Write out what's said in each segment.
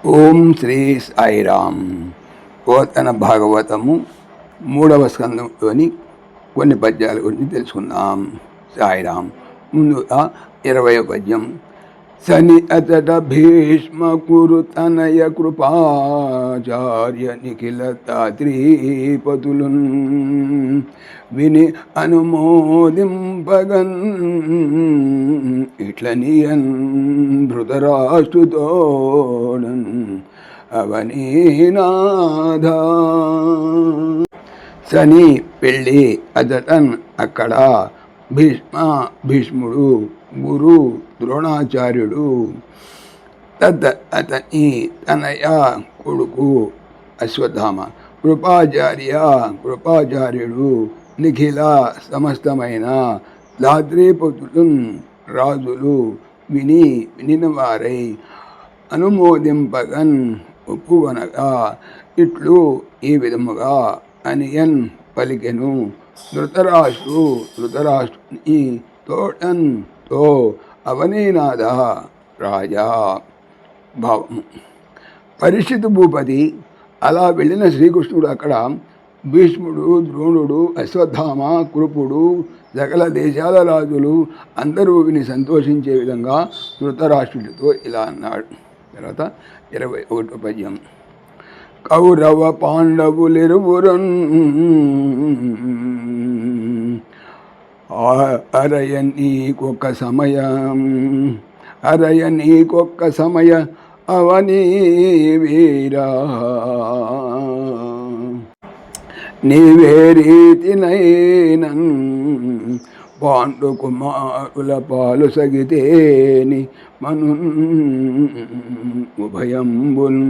ఓం శ్రీ సాయిరామ్. పోతన భాగవతము 3వ స్కందంలోని కొన్ని పద్యాల గురించి తెలుసుకుందాం. సాయిరామ్. ముందుగా 20వ పద్యం. సని అతట భీష్మ కురు తనయ కృపాచార్య నిఖిల తాత్రీపతులున్ విని అనుమోదింపగన్ ఇట్లనియన్ ధృతరాష్ట్రుతోడన్ అవనీనాథ. సని పెళ్ళి, అతటన్ అక్కడ, భీష్ముడు, గురు ద్రోణాచార్యుడు, అతని తనయ కొడుకు అశ్వత్థామ, కృపాచార్యుడు, నిఖిల సమస్తమైన దాత్రీపుత్రున్ రాజులు వినిన వారై అనుమోదింపగన్ ఒప్పుకొనగా ఇట్లు ఈ విధముగా అనియన్ పలికెను. ధృతరాష్ట్రుని తో అవనీనాథ రాజా. భావము. పరీక్షితు భూపతి అలా వెళ్ళిన శ్రీకృష్ణుడు అక్కడ భీష్ముడు, ద్రోణుడు, అశ్వత్థామ, కృపుడు, సకల దేశాల రాజులు అందరూ విని సంతోషించే విధంగా ధృతరాష్ట్రుడితో ఇలా అన్నాడు. తర్వాత 21వ పద్యం. కౌరవ పాండవులిరువురన్ అరయ నీకొక్క సమయ అవనీ వీరా నీవే రీతినైనన్ పాండు కుమారుల పాలు సగితేని ఉభయంబున్.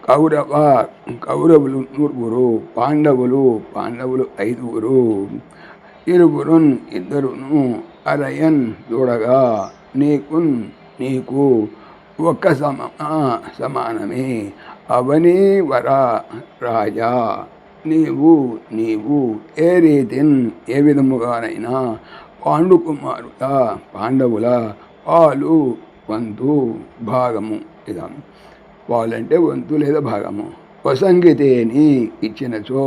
కౌరవులు 9, పాండవులు 5, ఇరువురున్ ఇద్దరును అరయన్ చూడగా నీకు ఒక్క సమానమే అవనీ వర రాజా. నీవు ఏ రీతిన్ ఏ విధముగానైనా పాండవుల పాలు వంతు భాగము ఇదా. పాలంటే వంతు లేదా భాగము. వసంగితేని ఇచ్చినచో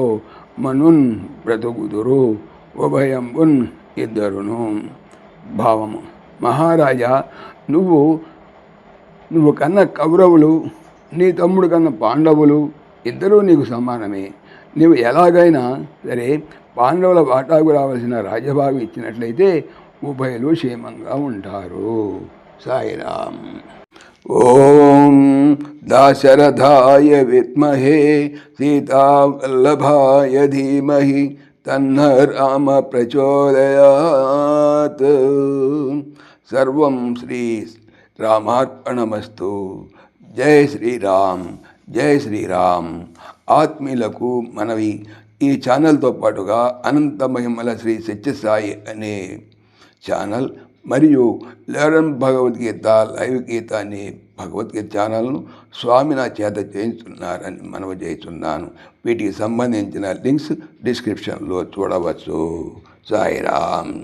మనున్ బ్రతుకుదురు ఉభయంబున్ ఇద్దరును. భావము. మహారాజా, నువ్వు కన్న కౌరవులు, నీ తమ్ముడు కన్న పాండవులు ఇద్దరూ నీకు సమానమే. నీవు ఎలాగైనా సరే పాండవుల వాటాకు రావాల్సిన రాజభాగం ఇచ్చినట్లయితే ఉభయలు క్షేమంగా ఉంటారు. సాయిరామ్. ఓం దాశరథాయ విద్మహే సీతావల్లభాయ ధీమహి తన్న రామ ప్రచోదయాత్. సర్వం శ్రీ రామార్పణమస్తు. జై శ్రీరామ్, జై శ్రీరామ్. ఆత్మీయులకు మనవి, ఈ ఛానల్తో పాటుగా అనంత మహిమల శ్రీ సత్యసాయి అనే ఛానల్ మరియు లెర్న్ భగవద్గీత లైవ్ గీత అనే భగవద్గీత ఛానల్ను స్వామి నా చేత చేయించున్నారని మనవి చేస్తున్నాను. వీటికి సంబంధించిన లింక్స్ డిస్క్రిప్షన్లో చూడవచ్చు. సాయిరామ్.